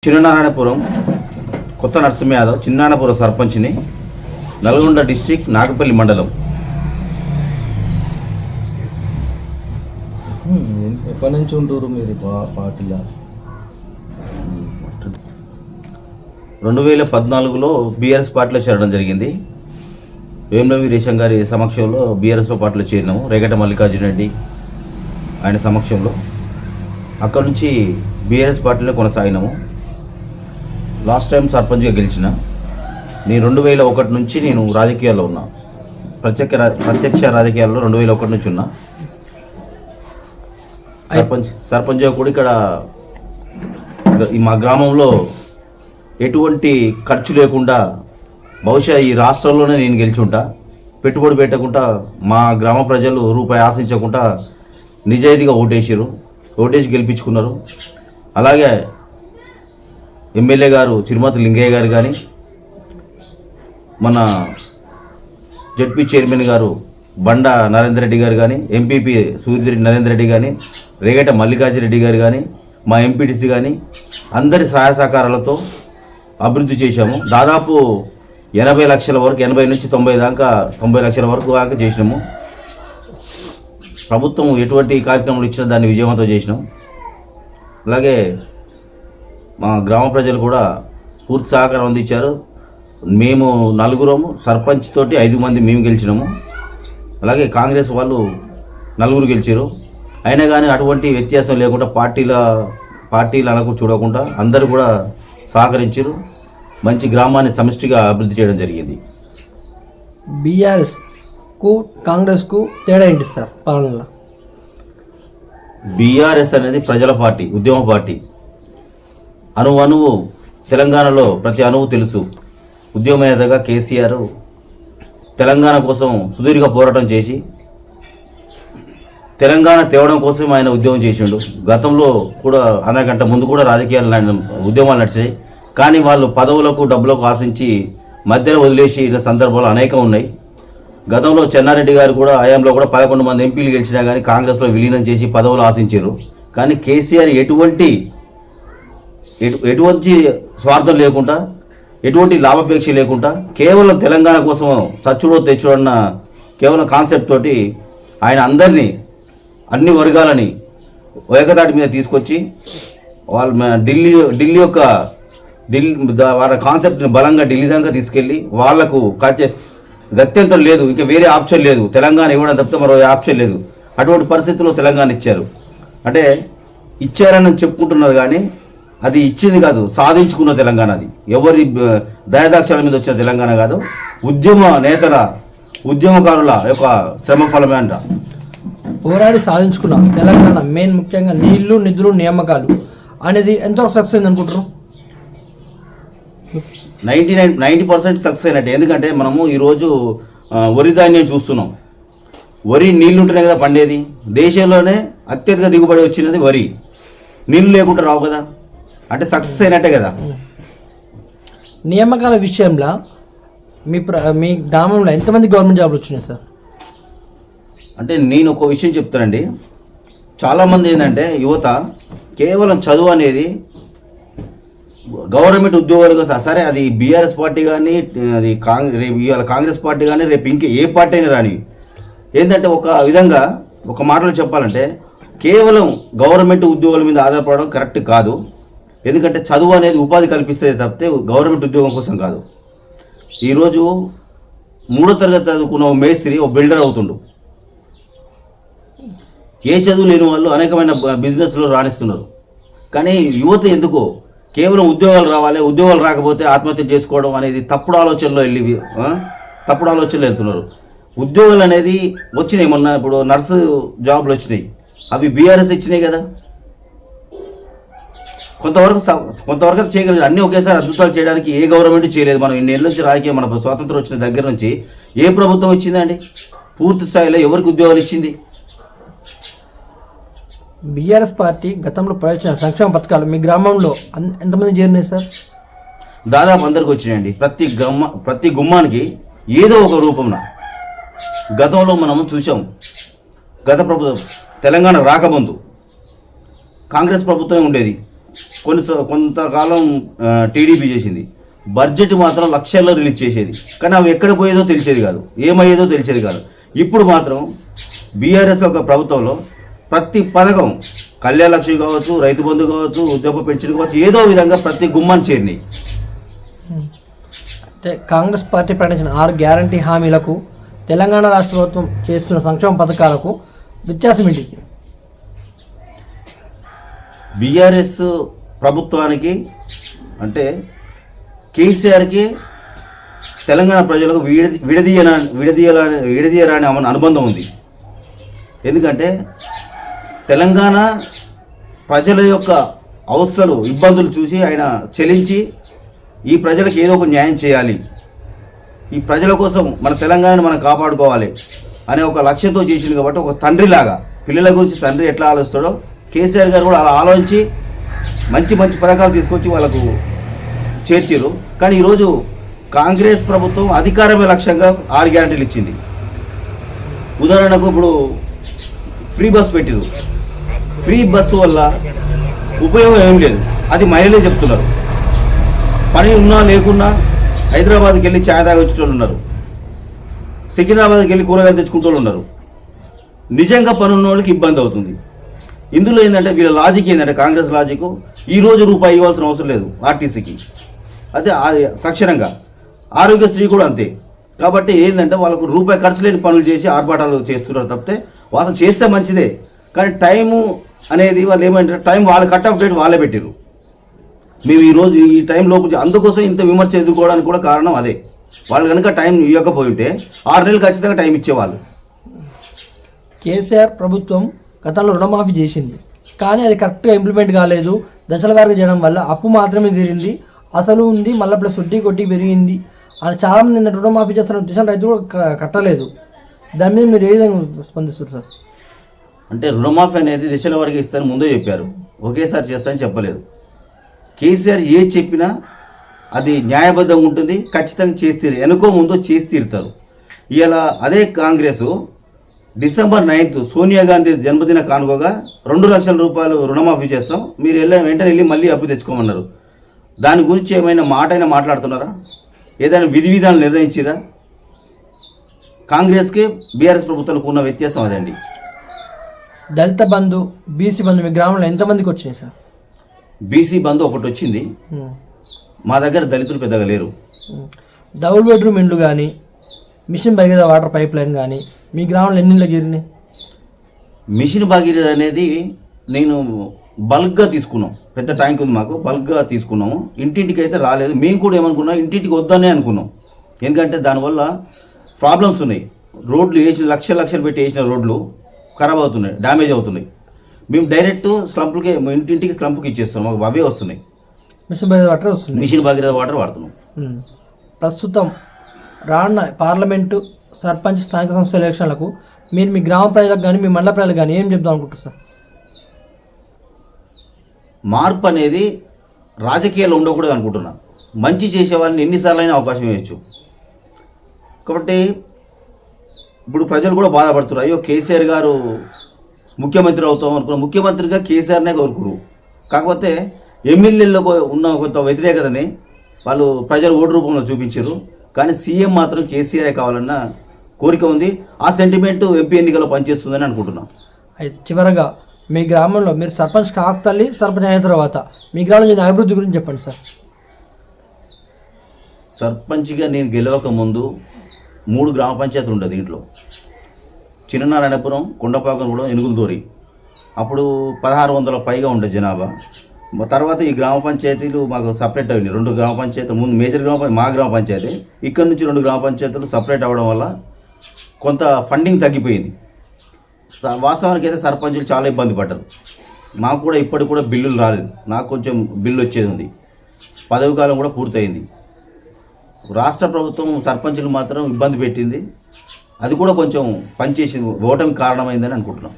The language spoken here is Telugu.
చిన్ననారాయణపురం కొత్త నరసింహ యాదవ్ చిన్నానపురం సర్పంచ్ని, నల్గొండ డిస్టిక్ నాగపల్లి మండలం. ఎప్పటి నుంచి ఉంటారు మీరు పార్టీలో? 2014లో బీఆర్ఎస్ పార్టీలో చేరడం జరిగింది. వేముల వీరేశం గారి సమక్షంలో బీఆర్ఎస్లో పార్టీలో చేరినాము. రేగట మల్లికార్జున రెడ్డి ఆయన సమక్షంలో అక్కడ నుంచి బీఆర్ఎస్ పార్టీలో కొనసాగినాము. లాస్ట్ టైం సర్పంచ్గా గెలిచిన నేను 2001 నుంచి నేను రాజకీయాల్లో ఉన్నా. ప్రత్యక్ష రాజకీయాల్లో 2001 నుంచి ఉన్నా. సర్పంచ్గా కూడా ఇక్కడ మా గ్రామంలో ఎటువంటి ఖర్చు లేకుండా బహుశా ఈ రాష్ట్రంలోనే నేను గెలిచి ఉంటా. పెట్టుబడి పెట్టకుండా మా గ్రామ ప్రజలు రూపాయి ఆశించకుండా నిజాయితీగా ఓటేసి గెలిపించుకున్నారు. అలాగే ఎమ్మెల్యే గారు చిరుమతి లింగయ్య గారు కానీ, మన జడ్పీ చైర్మన్ గారు బండ నరేందర్ రెడ్డి గారు కానీ, ఎంపీపీ సూర్యరెడ్డి నరేందర్ రెడ్డి కానీ, రేగట మల్లికార్జున రెడ్డి గారు కానీ, మా ఎంపీటీసీ కానీ అందరి సహాయ సహకారాలతో అభివృద్ధి చేశాము. దాదాపు 80 లక్షల వరకు, 80 నుంచి 90 దాకా, 90 లక్షల వరకు దాకా చేసినాము. ప్రభుత్వం ఎటువంటి కార్యక్రమాలు ఇచ్చినా దాన్ని విజయవంతం చేసినాం. అలాగే మా గ్రామ ప్రజలు కూడా పూర్తి సహకారం అందించారు. మేము 4 సర్పంచ్ తోటి 5 మంది మేము గెలిచినాము. అలాగే కాంగ్రెస్ వాళ్ళు 4 గెలిచారు. అయినా కానీ అటువంటి వ్యత్యాసం లేకుండా పార్టీలు అనకు చూడకుండా అందరూ కూడా సహకరించారు. మంచి గ్రామాన్ని సమిష్టిగా అభివృద్ధి చేయడం జరిగింది. బీఆర్ఎస్కు కాంగ్రెస్కు తేడా ఏంటి సార్ పాలనలో? బీఆర్ఎస్ అనేది ప్రజల పార్టీ, ఉద్యమ పార్టీ. అణువు తెలంగాణలో ప్రతి అణువు తెలుసు. ఉద్యమ నేతగా కేసీఆర్ తెలంగాణ కోసం సుదీర్ఘ పోరాటం చేసి తెలంగాణ తేవడం కోసం ఆయన ఉద్యమం చేసిండు. గతంలో కూడా అంతకంటే ముందు కూడా ఉద్యమాలు నడిచాయి. కానీ వాళ్ళు పదవులకు డబ్బులకు ఆశించి మధ్యలో వదిలేసి సందర్భాలు అనేకం ఉన్నాయి. గతంలో చెన్నారెడ్డి గారు కూడా హయాంలో కూడా 11 మంది ఎంపీలు గెలిచినా కానీ కాంగ్రెస్లో విలీనం చేసి పదవులు ఆశించారు. కానీ కేసీఆర్ ఎటువంటి స్వార్థం లేకుండా, ఎటువంటి లాభాపేక్ష లేకుండా కేవలం తెలంగాణ కోసం చచ్చుడో తెచ్చుడో అన్న కేవలం కాన్సెప్ట్ తోటి ఆయన అందరినీ, అన్ని వర్గాలని ఏకతాటి మీద తీసుకొచ్చి వాళ్ళ కాన్సెప్ట్ని బలంగా ఢిల్లీ దాకా తీసుకెళ్ళి వాళ్లకు గత్యంతరం లేదు, ఇంకా వేరే ఆప్షన్ లేదు, తెలంగాణ ఇవ్వడం తప్పితే మరో ఆప్షన్ లేదు. అటువంటి పరిస్థితుల్లో తెలంగాణ ఇచ్చారు. అంటే ఇచ్చారని చెప్పుకుంటున్నారు కానీ అది ఇచ్చింది కాదు, సాధించుకున్న తెలంగాణ. అది ఎవరి దయాదాక్షాల మీద వచ్చిన తెలంగాణ కాదు, ఉద్యమకారుల యొక్క శ్రమ ఫలమే అంట. పోరాడి సాధించుకున్నాం తెలంగాణ. మెయిన్ ముఖ్యంగా నీళ్లు, నిధులు, నియామకాలు అనేది ఎంతవరకు సక్సెస్ అయింది అనుకుంటారు? 90% సక్సెస్ అయినట్టు. ఎందుకంటే మనము ఈరోజు వరి ధాన్యం చూస్తున్నాం. వరి నీళ్లు ఉంటేనే కదా పండేది. దేశంలోనే అత్యధిక దిగుబడి వచ్చినది వరి. నీళ్లు లేకుండా రావు కదా, అంటే సక్సెస్ అయినట్టే కదా. నియామకాల విషయంలో మీ గ్రామంలో ఎంతమంది గవర్నమెంట్ జాబ్లు వచ్చినాయి సార్? అంటే నేను ఒక విషయం చెప్తానండి. చాలామంది ఏంటంటే యువత కేవలం చదువు అనేది గవర్నమెంట్ ఉద్యోగాలుగా, సరే అది బీఆర్ఎస్ పార్టీ కానీ, అది ఇవాళ కాంగ్రెస్ పార్టీ కానీ, రేపు ఇంకే ఏ పార్టీ అయినా రాని, ఏంటంటే ఒక విధంగా ఒక మాటలో చెప్పాలంటే కేవలం గవర్నమెంట్ ఉద్యోగాల మీద ఆధారపడడం కరెక్ట్ కాదు. ఎందుకంటే చదువు అనేది ఉపాధి కల్పిస్తే తప్పితే గవర్నమెంట్ ఉద్యోగం కోసం కాదు. ఈరోజు 3వ తరగతి చదువుకున్న ఓ మేస్త్రి ఓ బిల్డర్ అవుతుండు. ఏ చదువు లేని వాళ్ళు అనేకమైన బిజినెస్లో రాణిస్తున్నారు. కానీ యువత ఎందుకో కేవలం ఉద్యోగాలు రావాలి, ఉద్యోగాలు రాకపోతే ఆత్మహత్య చేసుకోవడం అనేది తప్పుడు ఆలోచనలో వెళ్తున్నారు. ఉద్యోగాలు అనేది వచ్చినాయి. మొన్న ఇప్పుడు నర్సు జాబ్లు వచ్చినాయి, అవి బీఆర్ఎస్ ఇచ్చినాయి కదా. కొంతవరకు చేయగలిగారు. అన్నీ ఒకేసారి అద్భుతాలు చేయడానికి ఏ గవర్నమెంట్ చేయలేదు. మనం ఇన్నేళ్ళ నుంచి రాజకీయం, మన స్వాతంత్రం వచ్చిన దగ్గర నుంచి ఏ ప్రభుత్వం ఇచ్చిందండి? పూర్తి స్థాయిలో ఎవరికి ఉద్యోగాలు ఇచ్చింది? బీఆర్ఎస్ పార్టీ గతంలో ప్రవేశించిన సంక్షేమ పథకాలు మీ గ్రామంలో ఎంతమంది చేరినాయి సార్? దాదాపు అందరికి వచ్చినాయండి. ప్రతి గుమ్మానికి ఏదో ఒక రూపంలో. గతంలో మనము చూసాం. గత ప్రభుత్వం తెలంగాణ రాకముందు కాంగ్రెస్ ప్రభుత్వం ఉండేది. కొంతకాలం టీడీపీ చేసింది. బడ్జెట్ మాత్రం లక్షల్లో రిలీజ్ చేసేది, కానీ అవి ఎక్కడ పోయేదో తెలిసేది కాదు, ఏమయ్యేదో తెలిసేది కాదు. ఇప్పుడు మాత్రం బీఆర్ఎస్ ఒక ప్రభుత్వంలో ప్రతి పథకం, కళ్యాణ లక్ష్మి కావచ్చు, రైతు బంధు కావచ్చు, ఉద్యోగ పెన్షన్ కావచ్చు, ఏదో విధంగా ప్రతి గుమ్మాన్ని చేరినాయి. అంటే కాంగ్రెస్ పార్టీ ప్రకటించిన 6 గ్యారంటీ హామీలకు తెలంగాణ రాష్ట్ర ప్రభుత్వం చేస్తున్న సంక్షేమ పథకాలకు వ్యత్యాసం ఏంటి? బీఆర్ఎస్ ప్రభుత్వానికి అంటే కేసీఆర్కి తెలంగాణ ప్రజలకు విడదీయరాని అనుబంధం ఉంది. ఎందుకంటే తెలంగాణ ప్రజల యొక్క అవస్థలు, ఇబ్బందులు చూసి ఆయన చెలించి ఈ ప్రజలకు ఏదో ఒక న్యాయం చేయాలి, ఈ ప్రజల కోసం మన తెలంగాణను మనం కాపాడుకోవాలి అనే ఒక లక్ష్యంతో చేసింది. కాబట్టి ఒక తండ్రిలాగా పిల్లల గురించి తండ్రి ఎట్లా ఆలోచిస్తాడో కేసీఆర్ గారు కూడా అలా ఆలోచించి మంచి మంచి పథకాలు తీసుకొచ్చి వాళ్ళకు చేర్చారు. కానీ ఈరోజు కాంగ్రెస్ ప్రభుత్వం అధికారమే లక్ష్యంగా 6 గ్యారెంటీలు ఇచ్చింది. ఉదాహరణకు ఇప్పుడు ఫ్రీ బస్ పెట్టిరు. ఫ్రీ బస్సు వల్ల ఉపయోగం ఏం లేదు, అది మహిళలే చెప్తున్నారు. పని ఉన్నా లేకున్నా హైదరాబాద్కి వెళ్ళి ఛాయ్ తాగి వచ్చేటోళ్ళు ఉన్నారు, సికింద్రాబాద్కి వెళ్ళి కూరగాయలు తెచ్చుకుంటూ ఉన్నారు. నిజంగా పని ఉన్న వాళ్ళకి ఇబ్బంది అవుతుంది. ఇందులో ఏంటంటే వీళ్ళ లాజిక్ ఏంటంటే కాంగ్రెస్ లాజిక్, ఈరోజు రూపాయి ఇవ్వాల్సిన అవసరం లేదు ఆర్టీసీకి, అదే తక్షణంగా. ఆరోగ్యశ్రీ కూడా అంతే. కాబట్టి ఏంటంటే వాళ్ళకు రూపాయి ఖర్చు లేని పనులు చేసి ఆర్భాటాలు చేస్తున్నారు తప్పితే వాళ్ళు చేస్తే మంచిదే. కానీ టైము అనేది వాళ్ళు ఏమంటారు, టైం వాళ్ళ కట్ ఆఫ్ డేట్ వాళ్ళే పెట్టారు. మేము ఈరోజు ఈ టైం లోపు అందుకోసం ఇంత విమర్శ ఎదుర్కోవడానికి కూడా కారణం అదే. వాళ్ళు కనుక టైం ఇవ్వకపోయి ఉంటే 6 నెలలు ఖచ్చితంగా టైం ఇచ్చేవాళ్ళు. కేసీఆర్ ప్రభుత్వం గతంలో రుణమాఫీ చేసింది, కానీ అది కరెక్ట్గా ఇంప్లిమెంట్ కాలేదు. దశల వారీగా చేయడం వల్ల అప్పు మాత్రమే తీరింది, అసలు ఉంది, మళ్ళీ ప్లస్ వడ్డీ కొట్టి పెరిగింది అని చాలామంది నిన్న రుణమాఫీ చేస్తున్న ఉద్దేశం రైతు కూడా కట్టలేదు. దాని మీద మీరు ఏ విధంగా స్పందిస్తారు సార్? అంటే రుణమాఫీ అనేది దశల వరకు ఇస్తారని ముందే చెప్పారు, ఒకేసారి చేస్తారని చెప్పలేదు. కేసీఆర్ ఏ చెప్పినా అది న్యాయబద్ధంగా ఉంటుంది, ఖచ్చితంగా చేసి వెనుకో ముందో చేసి తీరుతారు. ఇలా అదే కాంగ్రెస్ డిసెంబర్ 9th సోనియా గాంధీ జన్మదిన కానుకగా 2 లక్షల రూపాయలు రుణమాఫీ చేస్తాం, మీరు వెంటనే వెళ్ళి మళ్ళీ అప్పు తెచ్చుకోమన్నారు. దాని గురించి ఏమైనా మాట అయినా మాట్లాడుతున్నారా? ఏదైనా విధి విధానాలు నిర్ణయించారా? కాంగ్రెస్కి బీఆర్ఎస్ ప్రభుత్వానికి ఉన్న వ్యత్యాసం అదండి. దళిత బంధు, బీసీ బంధు మీ గ్రామంలో ఎంతమందికి వచ్చినాయి సార్? బీసీ బంధు ఒకటి వచ్చింది, మా దగ్గర దళితులు పెద్దగా లేరు. డబుల్ బెడ్రూమ్ ఇండ్లు కానీ, mission Bhagiratha water pipeline కానీ మీ గ్రామంలో ఎన్ని ఇళ్ళకి చేరినాయి? మిషన్ భగీరథ అనేది నేను బల్క్గా తీసుకున్నాం, పెద్ద ట్యాంక్ ఉంది మాకు, బల్క్గా తీసుకున్నాము. ఇంటింటికి అయితే రాలేదు. మేము కూడా ఏమనుకున్నాం, ఇంటింటికి వద్దనే అనుకున్నాం. ఎందుకంటే దానివల్ల ప్రాబ్లమ్స్ ఉన్నాయి. రోడ్లు వేసిన లక్షలు పెట్టి వేసిన రోడ్లు ఖరాబ్ అవుతున్నాయి, డ్యామేజ్ అవుతున్నాయి. మేము డైరెక్ట్ స్లంపులకి ఇంటింటికి స్లంపుకి ఇచ్చేస్తాం, మాకు అవే వస్తున్నాయి. మిషన్ భగీరథ వాటర్ వస్తుంది, మిషన్ భగీరథ వాటర్ వాడుతున్నాం. ప్రస్తుతం రానున్న పార్లమెంటు, సర్పంచ్, స్థానిక సంస్థల ఎలక్షన్లకు మీరు మీ గ్రామ ప్రజలకు కానీ మీ మండల ప్రజలకు కానీ ఏం చెప్దాం అనుకుంటారు సార్? మార్పు అనేది రాజకీయాల్లో ఉండకూడదు అనుకుంటున్నా. మంచి చేసే వాళ్ళని ఎన్నిసార్లు అయినా అవకాశం ఇవ్వచ్చు. కాబట్టి ఇప్పుడు ప్రజలు కూడా బాధపడుతున్నారు, అయ్యో కేసీఆర్ గారు ముఖ్యమంత్రి అవుతాం అనుకున్న, ముఖ్యమంత్రిగా కేసీఆర్నే కోరుకురు. కాకపోతే ఎమ్మెల్యేల్లో ఉన్న కొంత వ్యతిరేకతని వాళ్ళు ప్రజలు ఓటు రూపంలో చూపించారు. కానీ సీఎం మాత్రం కేసీఆర్ కావాలన్న కోరిక ఉంది. ఆ సెంటిమెంట్ ఎంపీ ఎన్నికల్లో పనిచేస్తుందని అనుకుంటున్నాం. అయితే చివరగా మీ గ్రామంలో మీరు సర్పంచ్ కాకతల్లి, సర్పంచ్ అయిన తర్వాత మీ గ్రామంలో జరిగిన అభివృద్ధి గురించి చెప్పండి సార్. సర్పంచ్గా నేను గెలవక ముందు 3 గ్రామ పంచాయతీలు ఉండదు. దీంట్లో చిన్ననారాయణపురం, కొండపాకంగూడెం, ఎనుగులదోరి. అప్పుడు 1600 పైగా ఉండే జనాభా. తర్వాత ఈ గ్రామ పంచాయతీలు మాకు సపరేట్ అయ్యింది. 2 గ్రామ పంచాయతీలు, ముందు మేజర్ మా గ్రామ పంచాయతీ, ఇక్కడ నుంచి 2 గ్రామ పంచాయతీలు సపరేట్ అవ్వడం వల్ల కొంత ఫండింగ్ తగ్గిపోయింది. వాస్తవానికి అయితే సర్పంచులు చాలా ఇబ్బంది పడ్డారు. మాకు కూడా ఇప్పటికి కూడా బిల్లులు రాలేదు. నాకు కొంచెం బిల్లు వచ్చేది ఉంది. పదవి కాలం కూడా పూర్తయింది. రాష్ట్ర ప్రభుత్వం సర్పంచులు మాత్రం ఇబ్బంది పెట్టింది. అది కూడా కొంచెం పనిచేసి ఓటమి కారణమైందని అనుకుంటున్నాం.